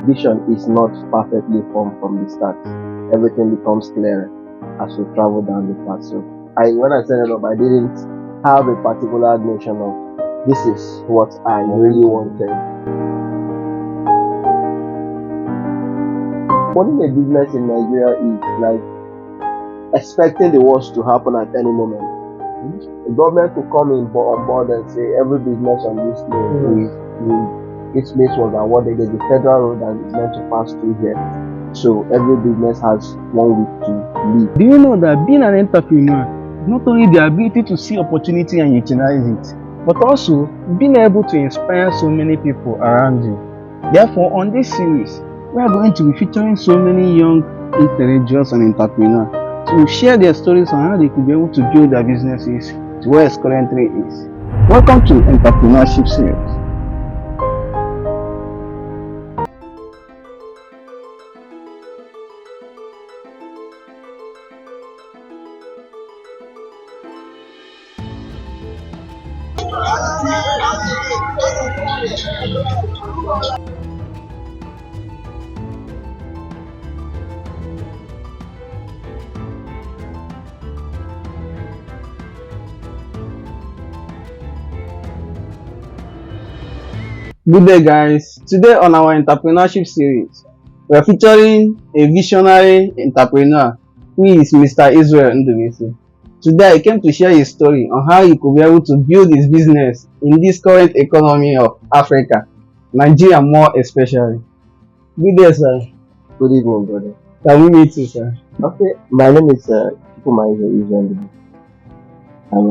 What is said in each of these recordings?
Vision is not perfectly formed from the start. Everything becomes clearer as we travel down the path. So when I set it up, I didn't have a particular notion of this is what I really wanted. Owning a business in Nigeria is like expecting the worst to happen at any moment. The government could come on board and say every business on this this place was awarded. There's a federal road that is meant to pass through here. So every business has 1 week to leave. Do you know that being an entrepreneur is not only the ability to see opportunity and utilize it, but also being able to inspire so many people around you? Therefore, on this series, we are going to be featuring so many young individuals and entrepreneurs to share their stories on how they could be able to build their businesses to where it currently is. Welcome to Entrepreneurship Series. Good day, guys. Today on our entrepreneurship series, we are featuring a visionary entrepreneur who is Mr. Ndubuisi. Today I came to share his story on how he could be able to build his business in this current economy of Africa, Nigeria more especially. Good day, sir. Good evening, brother. Can we meet you, sir? Okay, my name is Izzy Concept. I'm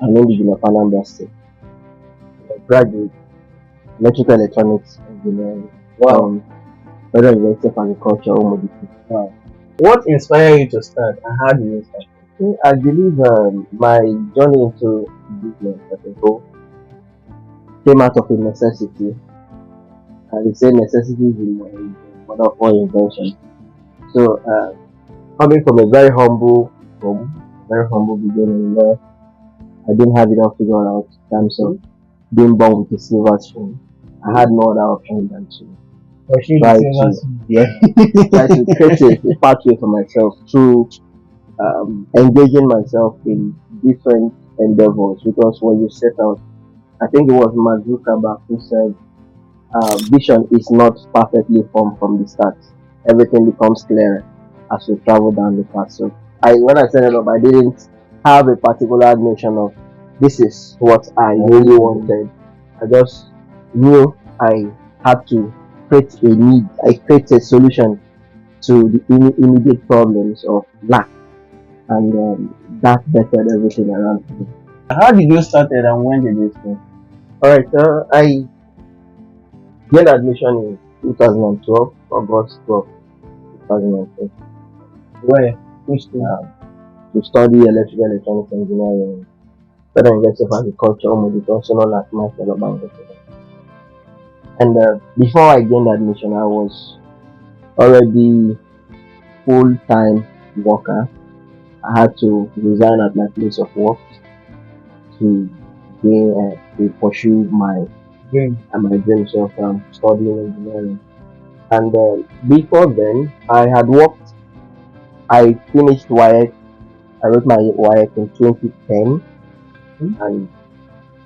an indigenous of Anambra State. I'm a graduate electrical electronics engineering from Federal University of Agriculture, Umudiki. Wow. What inspired you to start and how did you start? I believe my journey into business as a whole came out of a necessity. And they say necessity is the mother of all invention. So, coming from a very humble home, very humble beginning where I didn't have it all figured out in terms of being born with a silver spoon, I had no other option than to try to create a pathway for myself through engaging myself in different endeavors. Because when you set out, I think it was Mark Zuckerberg who said, vision is not perfectly formed from the start. Everything becomes clearer as we travel down the path. So when I set it up, I didn't have a particular notion of this is what I really wanted. I just knew I had to create a need. I create a solution to the immediate problems of lack, and that bettered everything around me. How did you start and when did you start? Alright, I gained admission in 2012, August 12, 2012. Where? Which school? To study electrical electronics engineering, Federal University of Agriculture, Umudiki, also known as my fellow bank. And before I gained admission, I was already full-time worker. I had to resign at my place of work to pursue my dreams of studying engineering. And before then, I had worked. I finished WIEC. I wrote my WIEC in 2010 and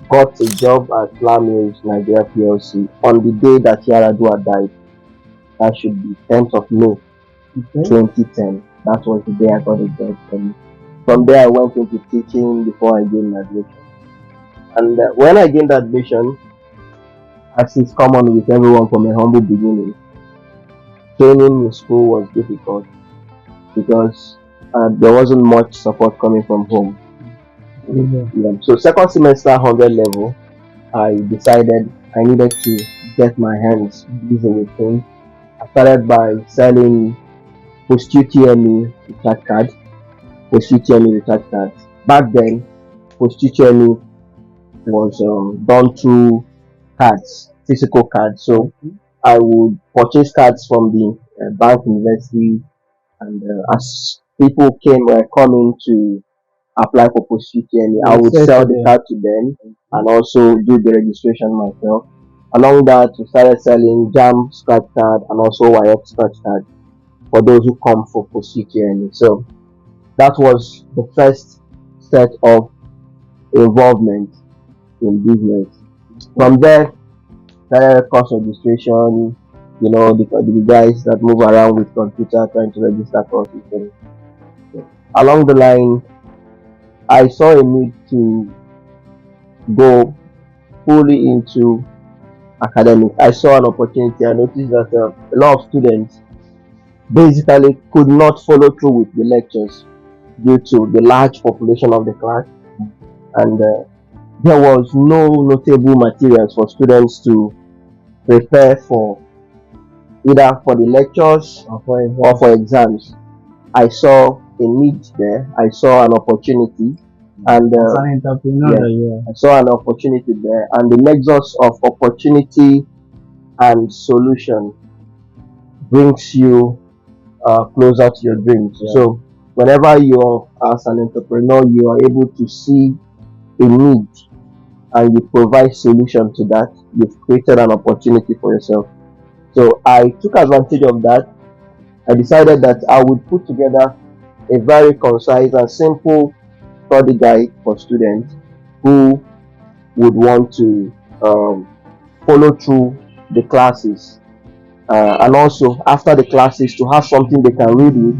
got a job at Mills Nigeria PLC on the day that Yaradua died. That should be 10th of May 2010. That was the day I got a job. And from there, I went into teaching before I gained admission. And when I gained admission, as is common with everyone from a humble beginning, training in school was difficult because there wasn't much support coming from home. So second semester 100 level, I decided I needed to get my hands busy with things. I started by selling post-UTME recharge cards. Back then, post-UTME was done through cards, physical cards. So I would purchase cards from the bank university, and as people were coming to apply for post-UTME, I would sell the card to them and also do the registration myself. Along that, we started selling jam scratch card and also wired scratch card for those who come for CKN. So that was the first set of involvement in business. From there, started course registration, the guys that move around with computer trying to register courses. And along the line, I saw a need to go fully into academics. I saw an opportunity. I noticed that a lot of students basically could not follow through with the lectures due to the large population of the class, and there was no notable materials for students to prepare for, either for the lectures or for exams. I saw a need there. I saw an opportunity, and As an entrepreneur, yeah. I saw an opportunity there, and the nexus of opportunity and solution brings you closer to your dreams. Yeah. So whenever you're as an entrepreneur, you are able to see a need and you provide solution to that, you've created an opportunity for yourself. So I took advantage of that. I decided that I would put together a very concise and simple study guide for students who would want to follow through the classes, and also after the classes to have something they can read with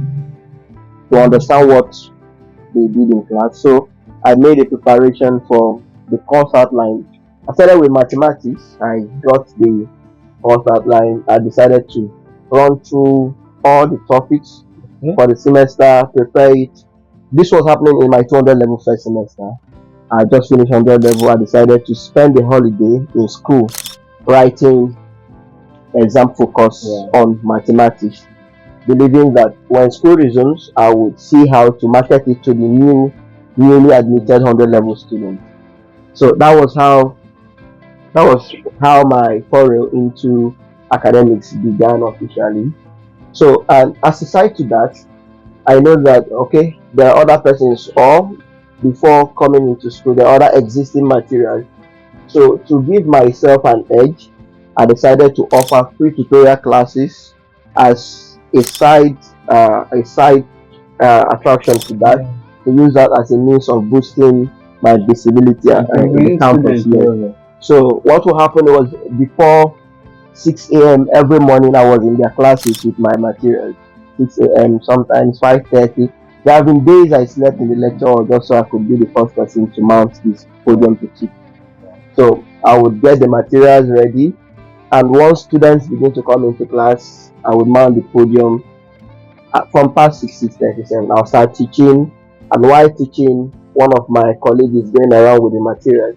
to understand what they did in class. So I made a preparation for the course outline. I started with mathematics. I got the course outline. I decided to run through all the topics for the semester, prepare it. This was happening in my 200 level first semester. I just finished 100 level. I decided to spend the holiday in school writing exam focus on mathematics, believing that when school resumes, I would see how to market it to the newly admitted 100 level students. So that was how my foray into academics began officially. So, and as a side to that, I know that okay, there are other persons, or before coming into school, there are other existing materials. So to give myself an edge, I decided to offer free tutorial classes as a side attraction to that, to use that as a means of boosting my visibility in the campus. Here. So what will happen was, before 6 a.m. every morning, I was in their classes with my materials. 6 a.m. sometimes 5:30. There have been days I slept in the lecture hall just so I could be the first person to mount this podium to teach. So I would get the materials ready, and once students begin to come into class, I would mount the podium. From past 6:37, I'll start teaching, and while teaching, one of my colleagues is going around with the materials.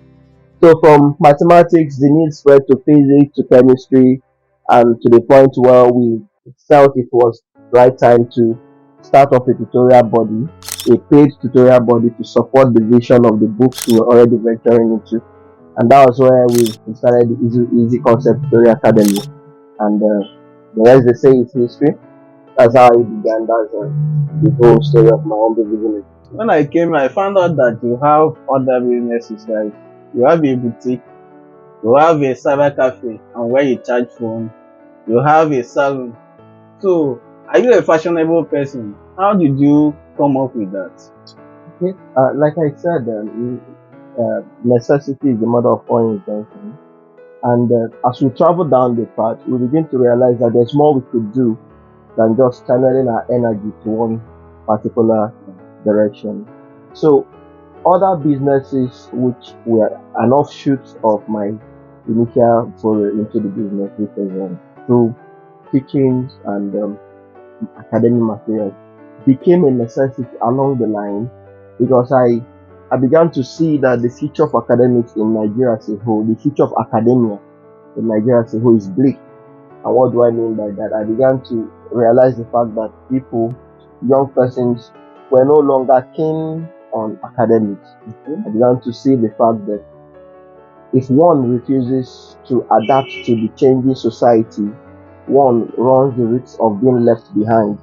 So from mathematics, the need spread to physics, to chemistry, and to the point where we felt it was right time to start off a tutorial body, a paid tutorial body to support the vision of the books we were already venturing into. And that was where we started the Izzy Concept Tutorial Academy. And the rest they say is history. That's how it began. That's the whole story of my own business. When I came, I found out that you have other businesses, like you have a boutique, you have a cyber cafe, and where you charge phone, you have a salon. So, are you a fashionable person? How did you come up with that? Okay. Like I said, necessity is the mother of all invention. And as we travel down the path, we begin to realize that there's more we could do than just channeling our energy to one particular direction. So, other businesses which were an offshoot of my initial foray into the business, which was through teachings and academic materials, became a necessity along the line, because I began to see that the future of academics in Nigeria as a whole, the future of academia in Nigeria as a whole, is bleak. And what do I mean by that? I began to realize the fact that people, young persons, were no longer keen on academics. I began to see the fact that if one refuses to adapt to the changing society, one runs the risk of being left behind.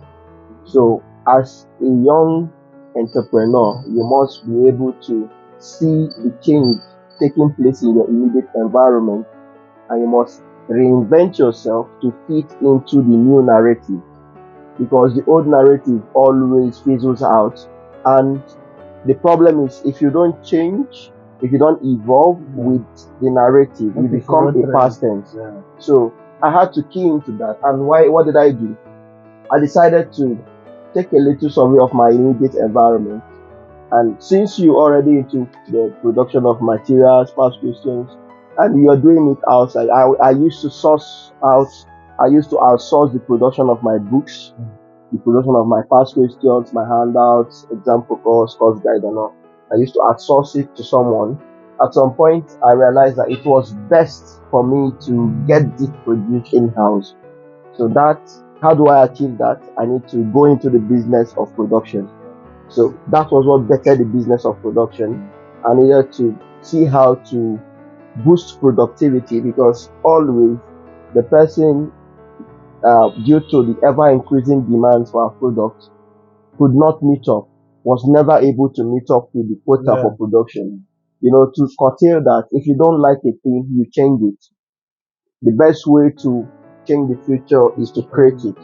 So, as a young entrepreneur, you must be able to see the change taking place in your immediate environment and you must reinvent yourself to fit into the new narrative, because the old narrative always fizzles out. And the problem is, if you don't change, if you don't evolve with the narrative, you become a past tense. So I had to key into that. And what did I do? I decided to take a little survey of my immediate environment. And since you already into the production of materials, past questions, and you're doing it outside, I used to outsource the production of my books, the production of my past questions, my handouts, exam focus, course guide, and all. I used to outsource it to someone. At some point, I realized that it was best for me to get this produced in-house. So how do I achieve that? I need to go into the business of production. So that was what bettered the business of production. I needed to see how to boost productivity, because always the person, due to the ever increasing demands for our products, could not meet up, was never able to meet up with the quota for production. To curtail that, if you don't like a thing, you change it. The best way to change the future is to create it.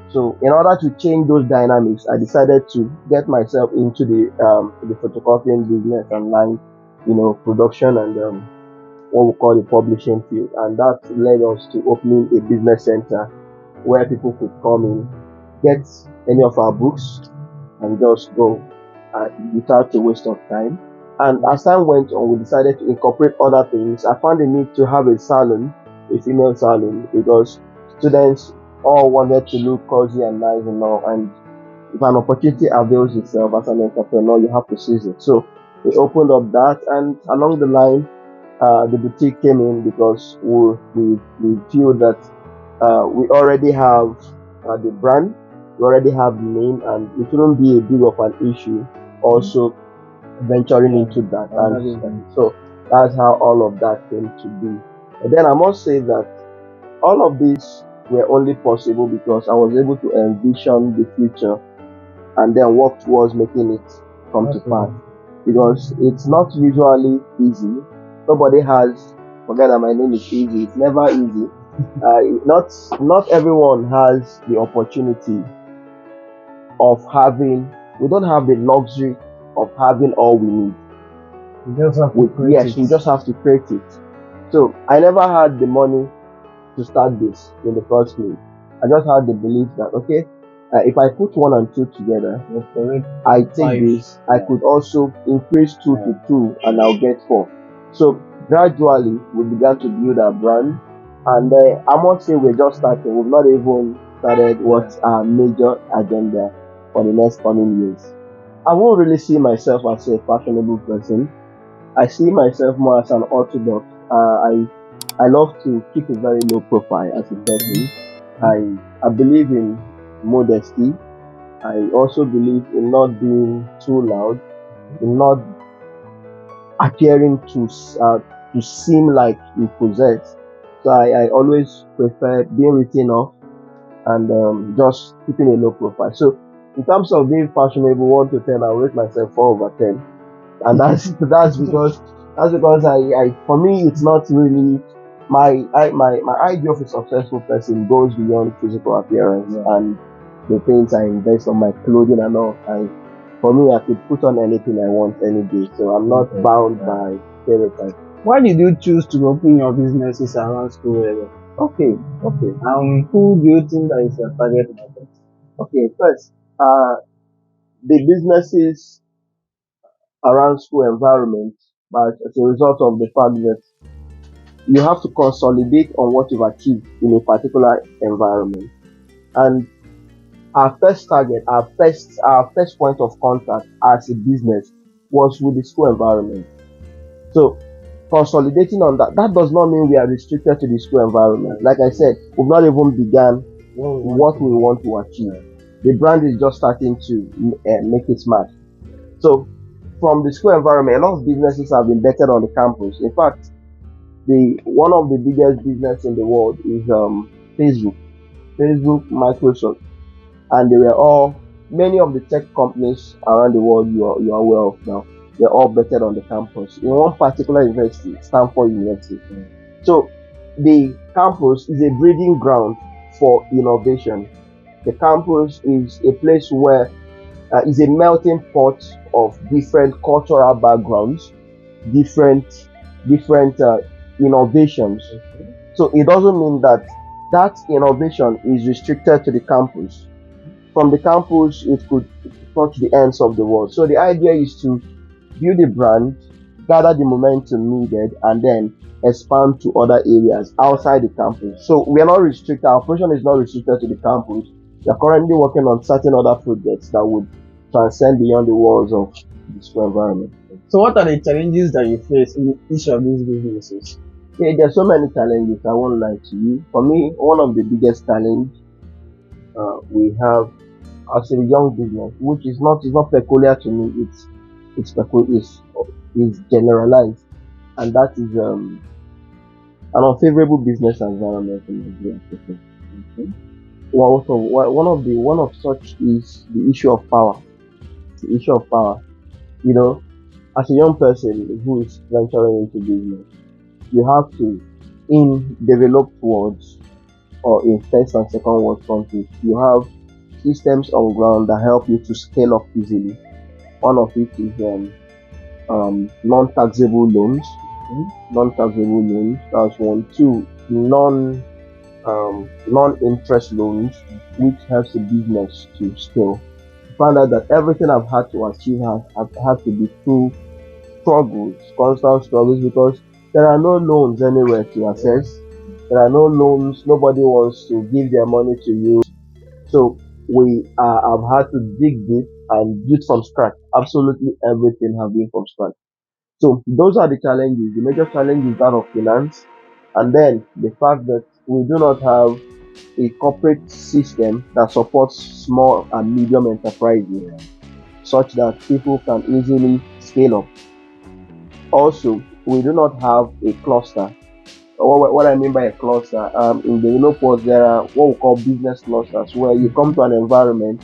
So in order to change those dynamics, I decided to get myself into the photocopying business and line, production and what we call the publishing field. And that led us to opening a business center where people could come in, get any of our books, and just go without a waste of time. And as time went on, we decided to incorporate other things. I found the need to have a salon, a female salon, because students all wanted to look cozy and nice and all. And if an opportunity avails itself as an entrepreneur, you have to seize it. So we opened up that, and along the line, the boutique came in, because we feel that we already have the brand, we already have the name, and it shouldn't be a big of an issue also venturing into that. And so that's how all of that came to be. And then I must say that all of these were only possible because I was able to envision the future and then work towards making it come to pass. Because it's not usually easy. Nobody has, forget that my name is Easy, it's never easy. Not everyone has the opportunity of having, we don't have the luxury of having all we need. You just have to create it. You just have to create it. So I never had the money to start this in the first place. I just had the belief that, okay, if I put 1 and 2 together, I take this, I could also increase 2 to 2 and I'll get 4. So gradually we began to build our brand, and I must say we're just starting. We've not even started what's our major agenda for the next coming years. I won't really see myself as a fashionable person. I see myself more as an orthodox. I love to keep a very low profile as a person. I believe in modesty. I also believe in not being too loud, in not appearing to seem like you possess. So I always prefer being written off and just keeping a low profile. So in terms of being fashionable, 1 to 10, I rate myself 4/10, and that's because I for me it's not really my idea of a successful person goes beyond physical appearance and the things I invest on my clothing and all. For me, I could put on anything I want any day, so I'm not bound by stereotypes. Why did you choose to open your businesses around school area? Okay. Who do you think that is your target market? Okay, first, the businesses around school environment, but as a result of the fact that you have to consolidate on what you've achieved in a particular environment. And our first target, our first point of contact as a business was with the school environment. So consolidating on that does not mean we are restricted to the school environment. Like I said, we've not even begun what we want to achieve. The brand is just starting to make it smart. So from the school environment, a lot of businesses have been bettered on the campus. In fact, one of the biggest business in the world is Facebook, Microsoft, and they were all, many of the tech companies around the world you are aware of now, they're all bettered on the campus in one particular university, Stanford University. So the campus is a breeding ground for innovation. The campus is a place where is a melting pot of different cultural backgrounds, different different innovations. So it doesn't mean that that innovation is restricted to the campus. From the campus, it could touch the ends of the world. So the idea is to build a brand, gather the momentum needed, and then expand to other areas outside the campus. So we are not restricted, our operation is not restricted to the campus. We are currently working on certain other projects that would transcend beyond the walls of the school environment. So what are the challenges that you face in each of these businesses? Yeah, there are so many challenges, I won't lie to you. For me, one of the biggest challenge we have as a young business, which is not peculiar to me, it's generalized, and that is an unfavorable business environment in Nigeria. Okay. One of such is the issue of power. The issue of power. You know, as a young person who is venturing into business, you have to, in developed worlds or in first and second world countries, you have systems on ground that help you to scale up easily. One of it is non-taxable loans. Non-taxable loans. That's one. Two, non-interest loans, which helps the business to scale. Find out that everything I've had to achieve has had to be through struggles, constant struggles, because there are no loans anywhere to access. There are no loans. Nobody wants to give their money to you. So have had to dig deep and build from scratch. Absolutely everything have been from scratch. So those are the challenges. The major challenge is that of finance, and then the fact that we do not have a corporate system that supports small and medium enterprises, such that people can easily scale up. Also, we do not have a cluster. What I mean by a cluster, in the developed there are what we call business clusters, where you come to an environment,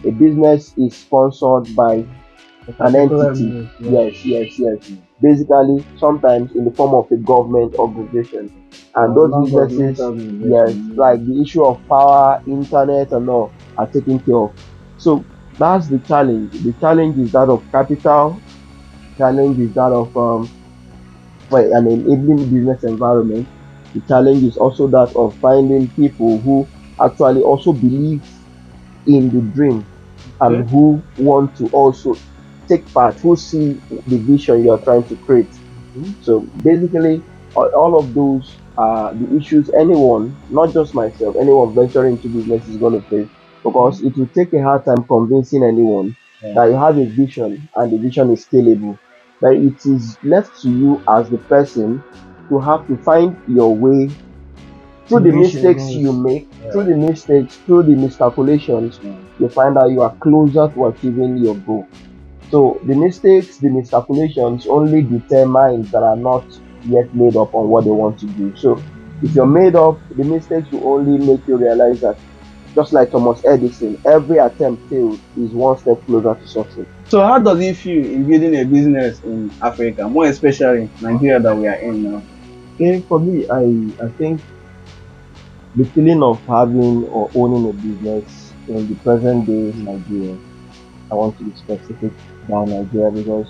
a business is sponsored by an entity. Yes. Basically, sometimes in the form of a government organization, and those businesses, yes, like the issue of power, internet, and all, are taken care of. So that's the challenge. The challenge is that of capital. Challenge is that of an enabling business environment. The challenge is also that of finding people who actually also believe in the dream and who want to also take part, who see the vision you are trying to create. So basically, all of those are the issues anyone, not just myself, anyone venturing into business is going to face, because it will take a hard time convincing anyone that you have a vision and the vision is scalable. But it is left to you as the person to have to find your way through the mistakes you make, through the miscalculations, you find out you are closer to achieving your goal. So the mistakes, the miscalculations only deter minds that are not yet made up on what they want to do. So if you're made up, the mistakes will only make you realize that, just like Thomas Edison, every attempt failed is one step closer to success. So how does it feel in building a business in Africa, more especially Nigeria that we are in now? Okay, for me, I think the feeling of having or owning a business in the present day Nigeria, I want to be specific about Nigeria because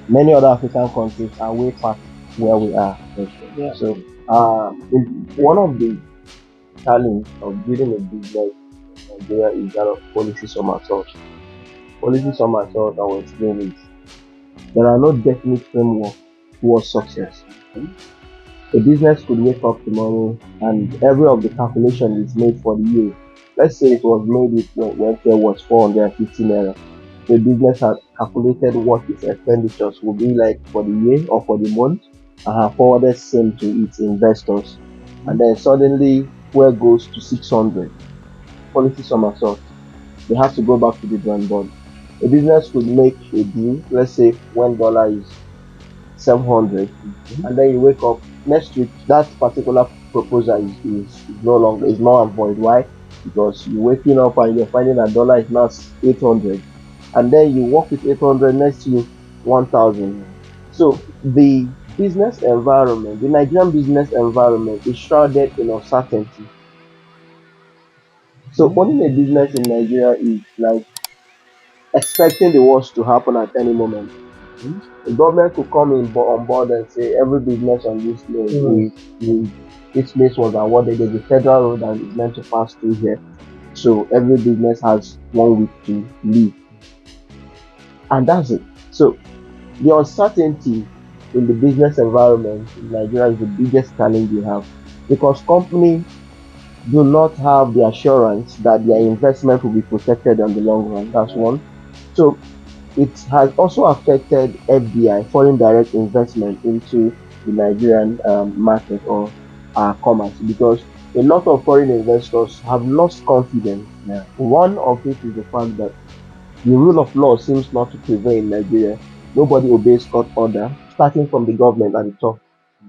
many other African countries are way past where we are. So one of the challenge of building a business in Nigeria is that of policy somersault. Policy somersault, I will explain is there are no definite framework towards success. A business could wake up tomorrow and every of the calculation is made for the year. Let's say it was made when there was 450 naira. The business has calculated what its expenditures will be like for the year or for the month and have forwarded same to its investors. And then suddenly fuel goes to 600. Policy somersault. They have to go back to the drawing board. A business could make a deal, let's say when dollar is 700, and then you wake up next week, that particular proposal is no longer, is null and void. Why? Because you're waking up and you're finding that dollar is now 800, and then you work with 800 next to 1000. So the business environment, the Nigerian business environment is shrouded in uncertainty. So owning a business in Nigeria is like expecting the worst to happen at any moment. The government could come in on board and say every business on this lane this place was awarded. There's a federal road that is meant to pass through here. So every business has 1 week to leave. And that's it. So the uncertainty in the business environment in Nigeria is the biggest challenge we have, because companies do not have the assurance that their investment will be protected on the long run. That's one. So it has also affected FDI, foreign direct investment, into the Nigerian market or commerce, because a lot of foreign investors have lost confidence. One of it is the fact that the rule of law seems not to prevail in Nigeria. Nobody obeys court order, starting from the government at the top.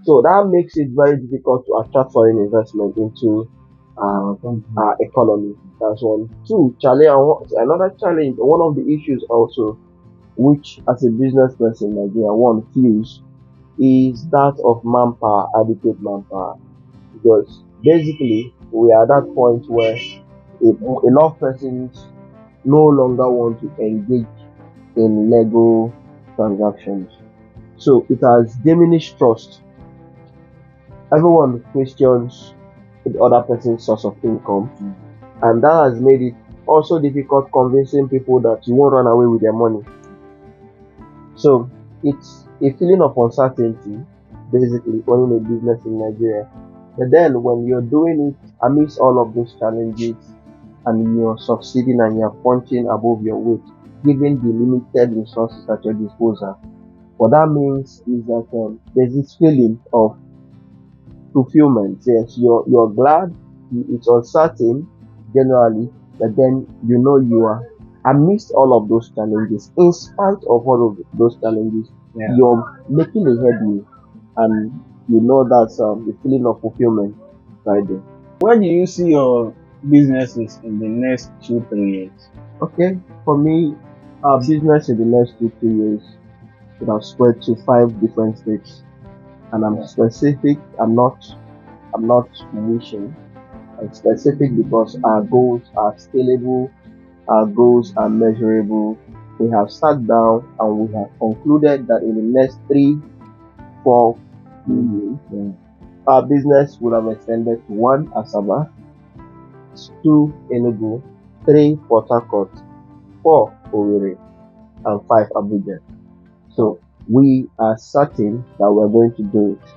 So that makes it very difficult to attract foreign investment into our economy. That's one. Two, another challenge, one of the issues also, which as a business person in Nigeria one feels, is that of manpower, adequate manpower. Because basically we are at that point where enough persons no longer want to engage in legal transactions. So it has diminished trust. Everyone questions the other person's source of income, and that has made it also difficult convincing people that you won't run away with their money. So it's a feeling of uncertainty, basically, owning a business in Nigeria. But then when you're doing it amidst all of those challenges and you're succeeding and you're punching above your weight, given the limited resources at your disposal, what that means is that there's this feeling of fulfillment. Yes, you're glad, it's uncertain generally, but then you are amidst all of those challenges, in spite of all of those challenges, you're making a headway, and that's the feeling of fulfillment right there. Where do you see your businesses in the next 2-3 years? Okay, for me, our business in the next 2-3 years should have spread to 5 different states, and I'm specific. I'm not wishing. I'm specific because our goals are scalable, our goals are measurable. We have sat down and we have concluded that in the next 3-4 years, our business would have extended to 1 Asaba, 2 Enugu, 3 Port Harcourt, 4 Owerri, and 5 Abuja. So we are certain that we're going to do it.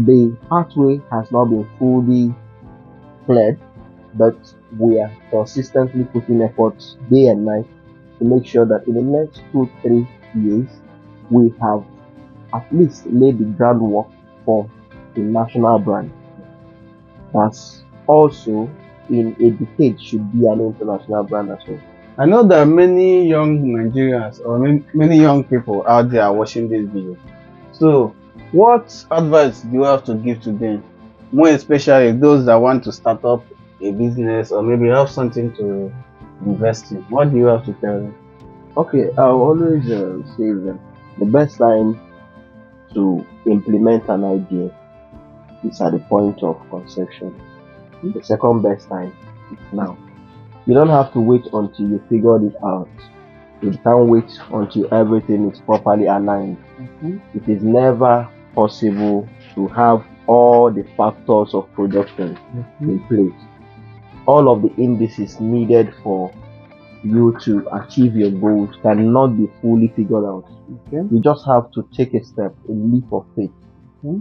The pathway has not been fully cleared, but we are consistently putting efforts day and night to make sure that in the next 2-3 years we have at least laid the groundwork for a national brand. That's also in a decade should be an international brand as well. I know that many young Nigerians or many young people out there are watching this video. So what advice do you have to give to them? More especially those that want to start up a business or maybe have something to invest in. What do you have to tell them? Okay, I'll always say that the best time to implement an idea is at the point of conception. The second best time is now. You don't have to wait until you figured it out. You can't wait until everything is properly aligned. It is never possible to have all the factors of production in place. All of the indices needed for you to achieve your goals cannot be fully figured out. You just have to take a step, a leap of faith.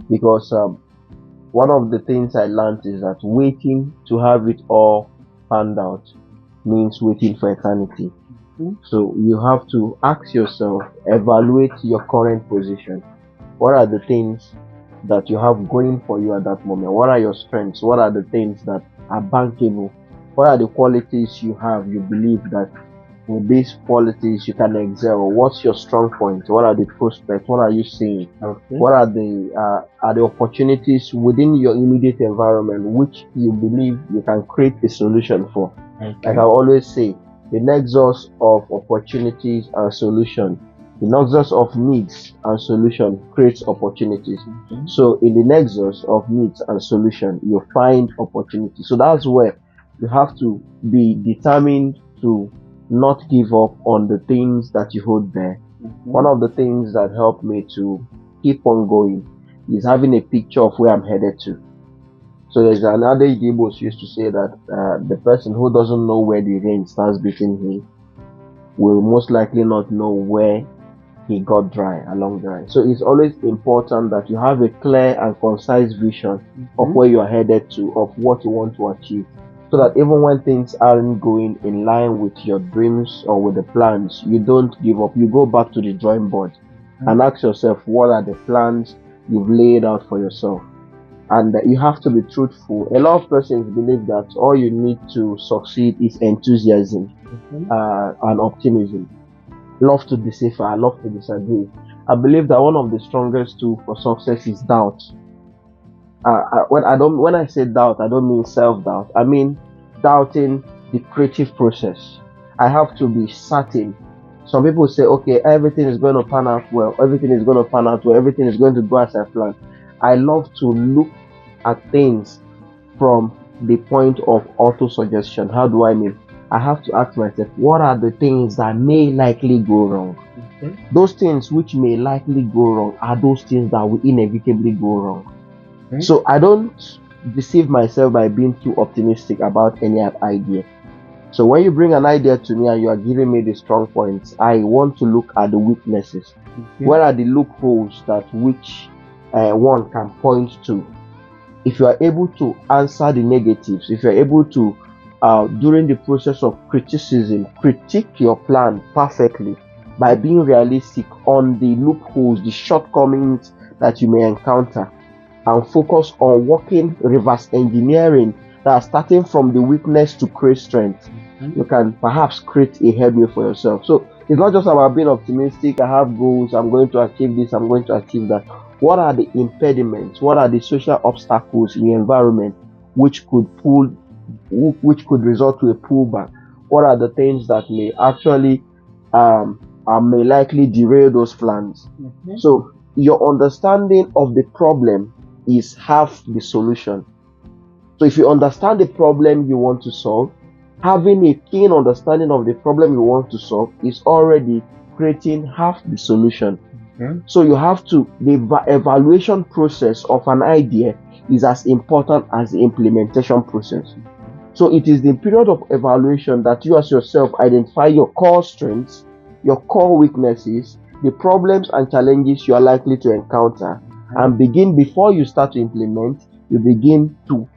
Because one of the things I learned is that waiting to have it all found out means waiting for eternity. So you have to ask yourself, evaluate your current position. What are the things that you have going for you at that moment? What are your strengths? What are the things that are bankable? What are the qualities you have, you believe that with these qualities you can excel? What's your strong point? What are the prospects? What are you seeing? What are the opportunities within your immediate environment which you believe you can create a solution for? Like I always say, the nexus of opportunities and solution The nexus of needs and solution creates opportunities. So in the nexus of needs and solution, you find opportunity. So that's where you have to be determined to not give up on the things that you hold there. One of the things that helped me to keep on going is having a picture of where I'm headed to. So there's another Igbos used to say that the person who doesn't know where the rain starts beating him will most likely not know where he got dry along the line. So it's always important that you have a clear and concise vision of where you are headed to, of what you want to achieve. So that even when things aren't going in line with your dreams or with the plans, you don't give up. You go back to the drawing board and ask yourself, what are the plans you've laid out for yourself? And you have to be truthful. A lot of persons believe that all you need to succeed is enthusiasm and optimism. Love to decipher, I love to disagree. I believe that one of the strongest tools for success is doubt. When I say doubt, I don't mean self-doubt. I mean doubting the creative process. I have to be certain. Some people say, okay, everything is going to pan out well, everything is going to pan out well, everything is going to go as I planned. I love to look at things from the point of auto-suggestion. How do I mean? I have to ask myself, what are the things that may likely go wrong? Those things which may likely go wrong are those things that will inevitably go wrong. So I don't deceive myself by being too optimistic about any idea. So when you bring an idea to me and you are giving me the strong points, I want to look at the weaknesses. Where are the loopholes that which one can point to? If you are able to answer the negatives, if you are able to, during the process of criticism, critique your plan perfectly by being realistic on the loopholes, the shortcomings that you may encounter, and focus on working reverse engineering that starting from the weakness to create strength, you can perhaps create a headway for yourself. So it's not just about being optimistic. I have goals, I'm going to achieve this, I'm going to achieve that. What are the impediments? What are the social obstacles in your environment which could result to a pullback? What are the things that may actually may likely derail those plans? So your understanding of the problem is half the solution. So if you understand the problem you want to solve, having a keen understanding of the problem you want to solve is already creating half the solution. So you have to, the evaluation process of an idea is as important as the implementation process. So it is the period of evaluation that you as yourself identify your core strengths, your core weaknesses, the problems and challenges you are likely to encounter, and begin, before you start to implement, you begin to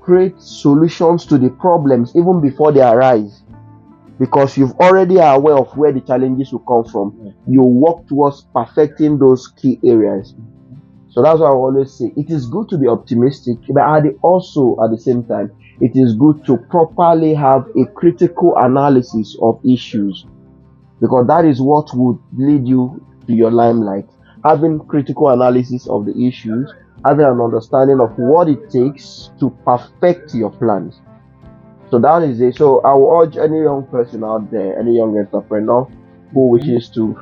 create solutions to the problems even before they arise, because you've already are aware of where the challenges will come from. You work towards perfecting those key areas. So that's why I always say it is good to be optimistic, but also at the same time, it is good to properly have a critical analysis of issues, because that is what would lead you to your limelight. Having critical analysis of the issues, having an understanding of what it takes to perfect your plans. So that is it. So I will urge any young person out there, any young entrepreneur who wishes to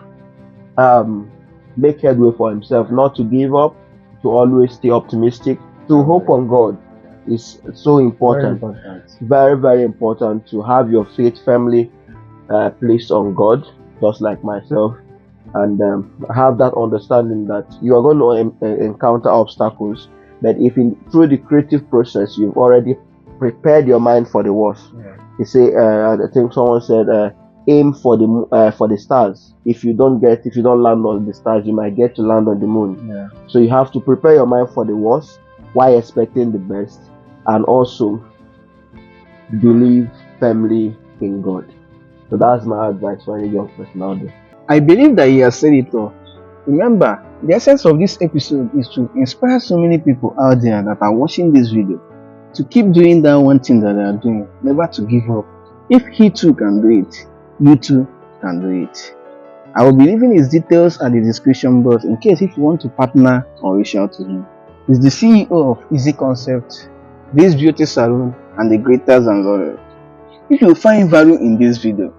make headway for himself, not to give up, to always stay optimistic, to hope on God is so important. Very, very important to have your faith firmly placed on God, just like myself, and have that understanding that you are going to encounter obstacles, but if through the creative process you've already prepared your mind for the worst. You say, I think someone said, aim for the stars. If you don't land on the stars, you might get to land on the moon. So you have to prepare your mind for the worst while expecting the best, and also believe firmly in God. So that's my advice for any young person out there. I believe that he has said it all. Remember, the essence of this episode is to inspire so many people out there that are watching this video to keep doing that one thing that they are doing, never to give up. If he too can do it, you too can do it. I will be leaving his details at the description box in case if you want to partner or reach out to him. He's the CEO of Izzy Concept, this beauty salon, and the Greaters and Laurel. If you find value in this video,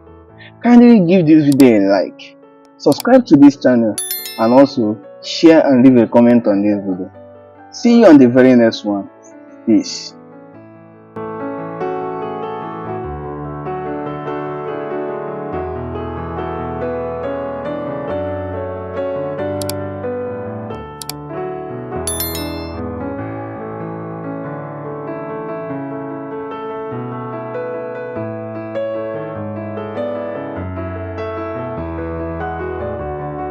kindly give this video a like. Subscribe to this channel and also share and leave a comment on this video. See you on the very next one. Peace.